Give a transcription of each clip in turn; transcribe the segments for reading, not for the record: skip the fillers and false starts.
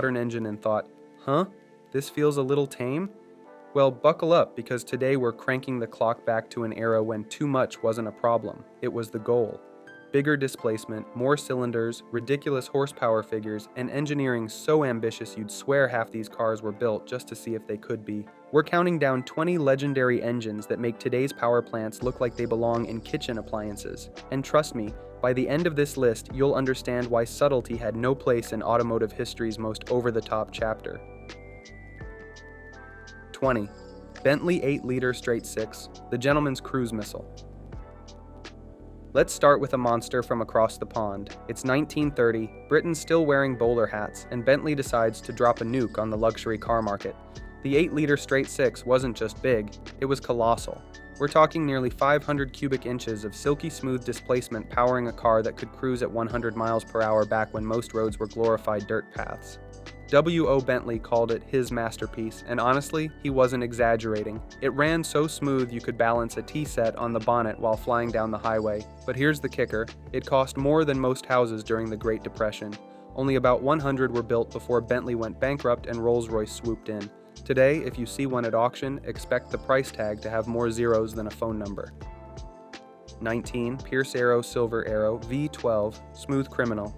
modern engine and thought, huh, this feels a little tame? Well, buckle up, because today we're cranking the clock back to an era when too much wasn't a problem, it was the goal. Bigger displacement, more cylinders, ridiculous horsepower figures, and engineering so ambitious you'd swear half these cars were built just to see if they could be. We're counting down 20 legendary engines that make today's power plants look like they belong in kitchen appliances. And trust me, by the end of this list, you'll understand why subtlety had no place in automotive history's most over-the-top chapter. 20. Bentley 8-liter straight 6, the gentleman's cruise missile. Let's start with a monster from across the pond. It's 1930, Britain's still wearing bowler hats, and Bentley decides to drop a nuke on the luxury car market. The 8-liter straight 6 wasn't just big, it was colossal. We're talking nearly 500 cubic inches of silky smooth displacement powering a car that could cruise at 100 miles per hour back when most roads were glorified dirt paths. W.O. Bentley called it his masterpiece, and honestly, he wasn't exaggerating. It ran so smooth you could balance a tea set on the bonnet while flying down the highway. But here's the kicker, it cost more than most houses during the Great Depression. Only about 100 were built before Bentley went bankrupt and Rolls-Royce swooped in. Today, if you see one at auction, expect the price tag to have more zeros than a phone number. 19. Pierce Arrow Silver Arrow V12 Smooth Criminal.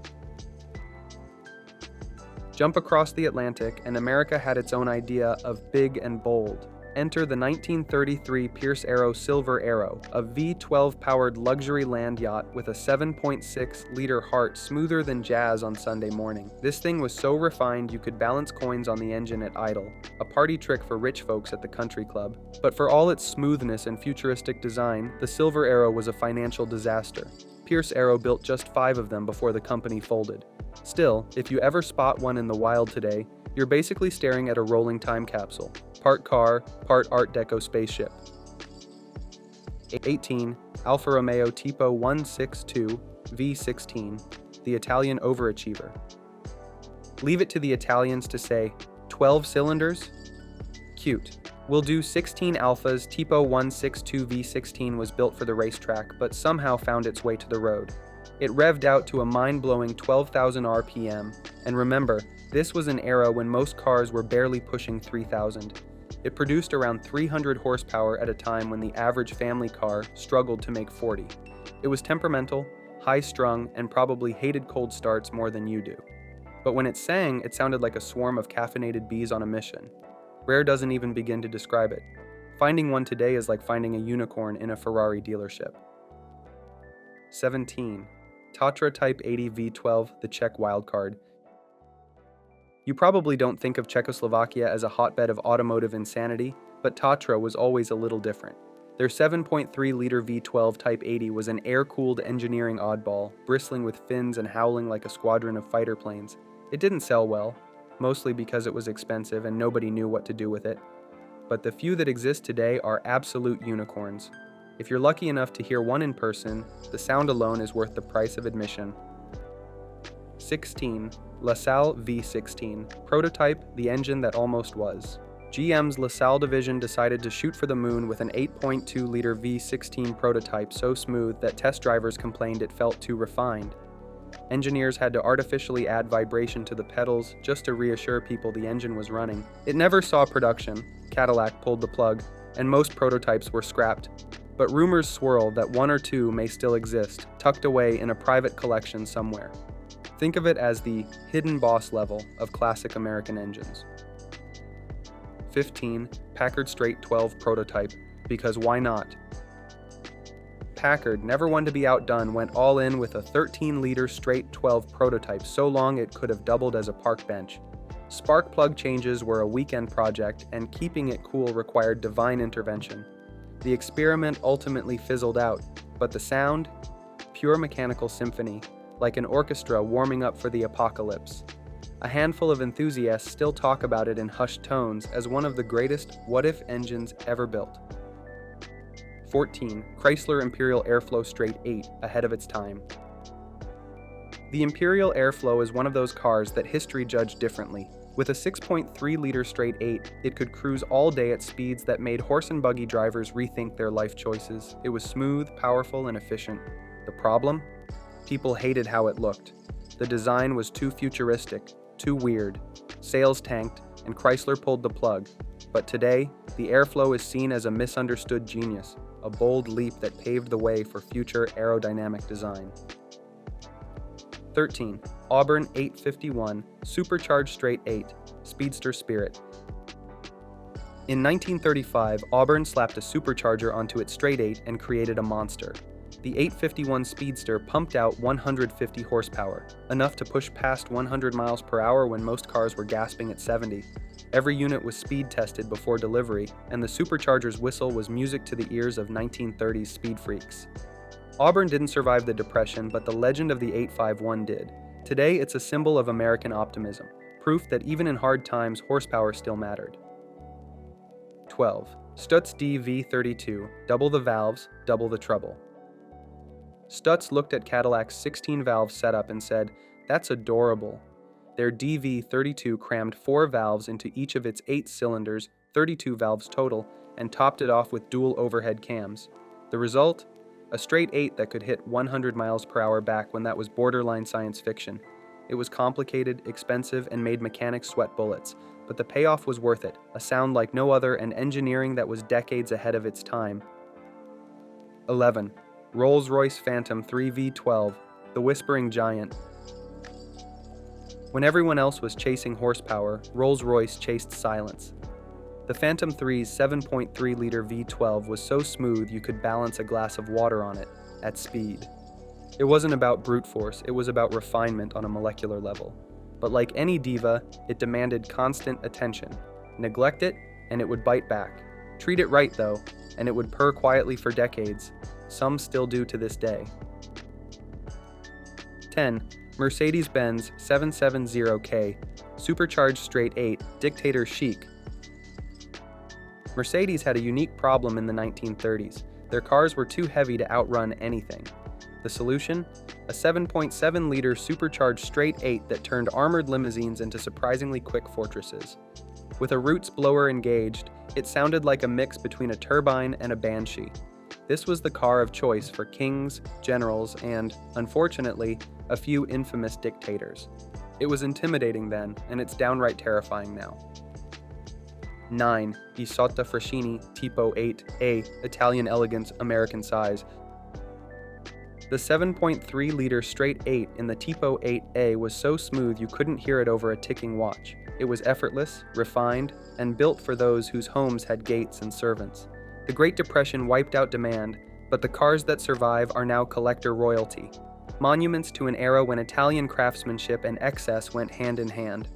Jump across the Atlantic, and America had its own idea of big and bold. Enter the 1933 Pierce Arrow Silver Arrow, a V12-powered luxury land yacht with a 7.6-liter heart smoother than jazz on Sunday morning. This thing was so refined you could balance coins on the engine at idle, a party trick for rich folks at the country club. But for all its smoothness and futuristic design, the Silver Arrow was a financial disaster. Pierce Arrow built just 5 of them before the company folded. Still, if you ever spot one in the wild today, you're basically staring at a rolling time capsule. Part car, part Art Deco spaceship. 18. Alfa Romeo Tipo 162 V16, the Italian overachiever. Leave it to the Italians to say, 12 cylinders? Cute. We'll do 16 Alphas. Tipo 162 V16 was built for the racetrack, but somehow found its way to the road. It revved out to a mind-blowing 12,000 RPM, and remember, this was an era when most cars were barely pushing 3,000. It produced around 300 horsepower at a time when the average family car struggled to make 40. It was temperamental, high-strung, and probably hated cold starts more than you do. But when it sang, it sounded like a swarm of caffeinated bees on a mission. Rare doesn't even begin to describe it. Finding one today is like finding a unicorn in a Ferrari dealership. 17. Tatra Type 80 V12, the Czech wildcard. You probably don't think of Czechoslovakia as a hotbed of automotive insanity, but Tatra was always a little different. Their 7.3-liter V12 Type 80 was an air-cooled engineering oddball, bristling with fins and howling like a squadron of fighter planes. It didn't sell well, mostly because it was expensive and nobody knew what to do with it. But the few that exist today are absolute unicorns. If you're lucky enough to hear one in person, the sound alone is worth the price of admission. 16. LaSalle V16, prototype, the engine that almost was. GM's LaSalle division decided to shoot for the moon with an 8.2-liter V16 prototype so smooth that test drivers complained it felt too refined. Engineers had to artificially add vibration to the pedals just to reassure people the engine was running. It never saw production, Cadillac pulled the plug, and most prototypes were scrapped. But rumors swirl that one or two may still exist, tucked away in a private collection somewhere. Think of it as the hidden boss level of classic American engines. 15. Packard Straight 12 prototype, because why not? Packard, never one to be outdone, went all in with a 13-liter straight 12 prototype so long it could have doubled as a park bench. Spark plug changes were a weekend project, and keeping it cool required divine intervention. The experiment ultimately fizzled out, but the sound? Pure mechanical symphony, like an orchestra warming up for the apocalypse. A handful of enthusiasts still talk about it in hushed tones as one of the greatest what-if engines ever built. 14. Chrysler Imperial Airflow Straight 8, ahead of its time. The Imperial Airflow is one of those cars that history judged differently. With a 6.3-liter straight 8, it could cruise all day at speeds that made horse and buggy drivers rethink their life choices. It was smooth, powerful, and efficient. The problem? People hated how it looked. The design was too futuristic, too weird. Sales tanked, and Chrysler pulled the plug. But today, the Airflow is seen as a misunderstood genius, a bold leap that paved the way for future aerodynamic design. 13. Auburn 851 Supercharged Straight 8 Speedster Spirit. In 1935, Auburn slapped a supercharger onto its straight 8 and created a monster. The 851 Speedster pumped out 150 horsepower, enough to push past 100 miles per hour when most cars were gasping at 70. Every unit was speed tested before delivery, and the supercharger's whistle was music to the ears of 1930s speed freaks. Auburn didn't survive the Depression, but the legend of the 851 did. Today, it's a symbol of American optimism, proof that even in hard times, horsepower still mattered. 12. Stutz DV32 Double the valves, double the trouble. Stutz looked at Cadillac's 16-valve setup and said, "That's adorable." Their DV32 crammed 4 valves into each of its 8 cylinders, 32 valves total, and topped it off with dual overhead cams. The result? A straight 8 that could hit 100 miles per hour back when that was borderline science fiction. It was complicated, expensive, and made mechanics sweat bullets, but the payoff was worth it, a sound like no other and engineering that was decades ahead of its time. 11. Rolls-Royce Phantom 3 V12, the Whispering Giant. When everyone else was chasing horsepower, Rolls-Royce chased silence. The Phantom 3's 7.3-liter V12 was so smooth you could balance a glass of water on it, at speed. It wasn't about brute force, it was about refinement on a molecular level. But like any diva, it demanded constant attention. Neglect it, and it would bite back. Treat it right, though, and it would purr quietly for decades. Some still do to this day. 10. Mercedes-Benz 770K Supercharged Straight 8 Dictator Chic. Mercedes had a unique problem in the 1930s. Their cars were too heavy to outrun anything. The solution? A 7.7-liter supercharged straight 8 that turned armored limousines into surprisingly quick fortresses. With a Roots blower engaged, it sounded like a mix between a turbine and a banshee. This was the car of choice for kings, generals, and, unfortunately, a few infamous dictators. It was intimidating then, and it's downright terrifying now. 9. Isotta Fraschini Tipo 8A Italian Elegance American Size. The 7.3-liter straight 8 in the Tipo 8A was so smooth you couldn't hear it over a ticking watch. It was effortless, refined, and built for those whose homes had gates and servants. The Great Depression wiped out demand, but the cars that survive are now collector royalty. Monuments to an era when Italian craftsmanship and excess went hand in hand.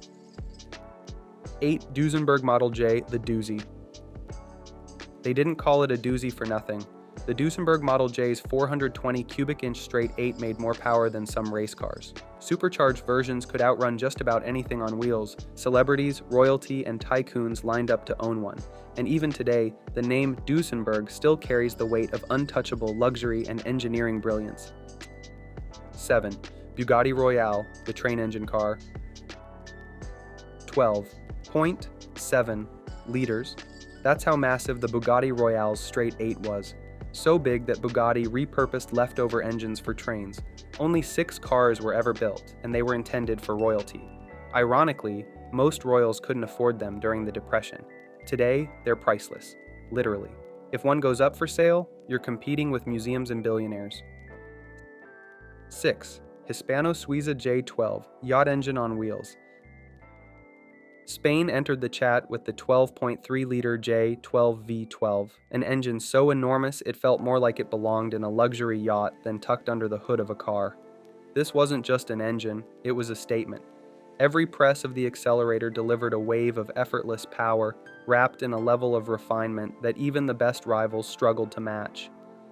8. Duesenberg Model J, the doozy. They didn't call it a doozy for nothing. The Duesenberg Model J's 420 cubic inch straight 8 made more power than some race cars. Supercharged versions could outrun just about anything on wheels. Celebrities, royalty, and tycoons lined up to own one. And even today, the name Duesenberg still carries the weight of untouchable luxury and engineering brilliance. 7. Bugatti Royale, the train engine car. 12.7 liters. That's how massive the Bugatti Royale's straight 8 was. So big that Bugatti repurposed leftover engines for trains. Only 6 cars were ever built, and they were intended for royalty. Ironically, most royals couldn't afford them during the Depression. Today, they're priceless, literally. If one goes up for sale, you're competing with museums and billionaires. 6. Hispano-Suiza J12, yacht engine on wheels. Spain entered the chat with the 12.3-liter J12V12, an engine so enormous it felt more like it belonged in a luxury yacht than tucked under the hood of a car. This wasn't just an engine, it was a statement. Every press of the accelerator delivered a wave of effortless power, wrapped in a level of refinement that even the best rivals struggled to match.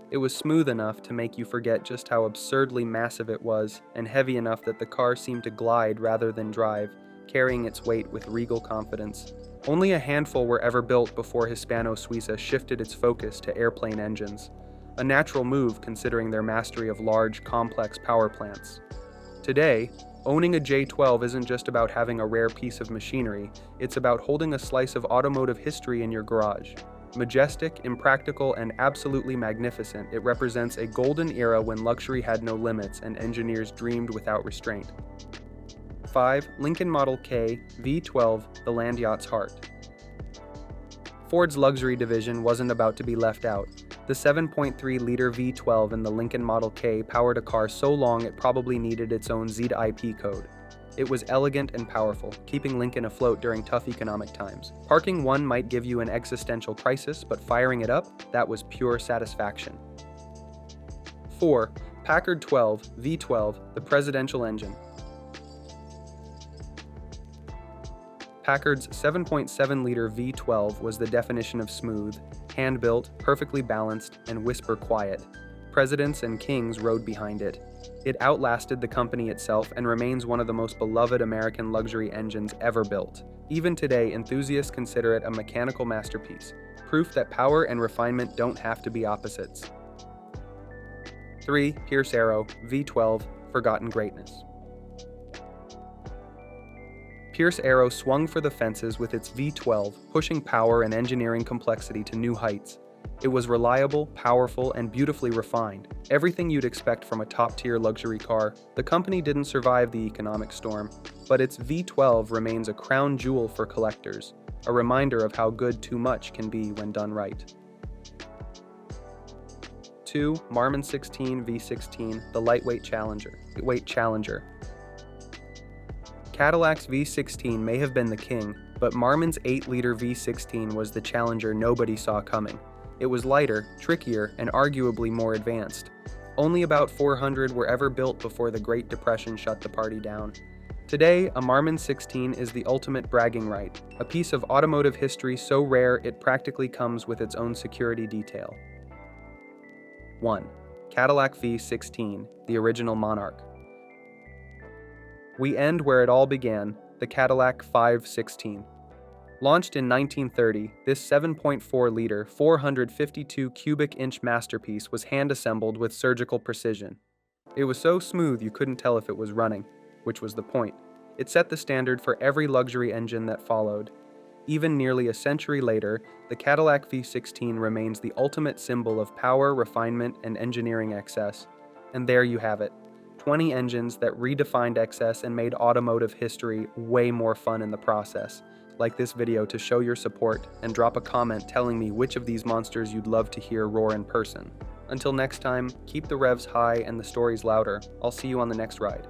It was smooth enough to make you forget just how absurdly massive it was, and heavy enough that the car seemed to glide rather than drive, carrying its weight with regal confidence. Only a handful were ever built before Hispano-Suiza shifted its focus to airplane engines, a natural move considering their mastery of large, complex power plants. Today, owning a J12 isn't just about having a rare piece of machinery, it's about holding a slice of automotive history in your garage. Majestic, impractical, and absolutely magnificent, it represents a golden era when luxury had no limits and engineers dreamed without restraint. 5. Lincoln Model K V12, the land yacht's heart. Ford's luxury division wasn't about to be left out. The 7.3-liter V12 in the Lincoln Model K powered a car so long it probably needed its own ZIP code. It was elegant and powerful, keeping Lincoln afloat during tough economic times. Parking one might give you an existential crisis, but firing it up, that was pure satisfaction. 4. Packard 12 V12, the presidential engine. Packard's 7.7-liter V12 was the definition of smooth, hand-built, perfectly balanced, and whisper quiet. Presidents and kings rode behind it. It outlasted the company itself and remains one of the most beloved American luxury engines ever built. Even today, enthusiasts consider it a mechanical masterpiece, proof that power and refinement don't have to be opposites. 3. Pierce Arrow V12, forgotten greatness. Pierce Arrow swung for the fences with its V12, pushing power and engineering complexity to new heights. It was reliable, powerful, and beautifully refined, everything you'd expect from a top-tier luxury car. The company didn't survive the economic storm, but its V12 remains a crown jewel for collectors, a reminder of how good too much can be when done right. 2. Marmon 16 V16, the lightweight Challenger. Cadillac's V16 may have been the king, but Marmon's 8-liter V16 was the challenger nobody saw coming. It was lighter, trickier, and arguably more advanced. Only about 400 were ever built before the Great Depression shut the party down. Today, a Marmon 16 is the ultimate bragging right, a piece of automotive history so rare it practically comes with its own security detail. 1. Cadillac V16, the original monarch. We end where it all began, the Cadillac 516. Launched in 1930, this 7.4-liter, 452-cubic-inch masterpiece was hand-assembled with surgical precision. It was so smooth you couldn't tell if it was running, which was the point. It set the standard for every luxury engine that followed. Even nearly a century later, the Cadillac V16 remains the ultimate symbol of power, refinement, and engineering excess. And there you have it. 20 engines that redefined excess and made automotive history way more fun in the process. Like this video to show your support and drop a comment telling me which of these monsters you'd love to hear roar in person. Until next time, keep the revs high and the stories louder. I'll see you on the next ride.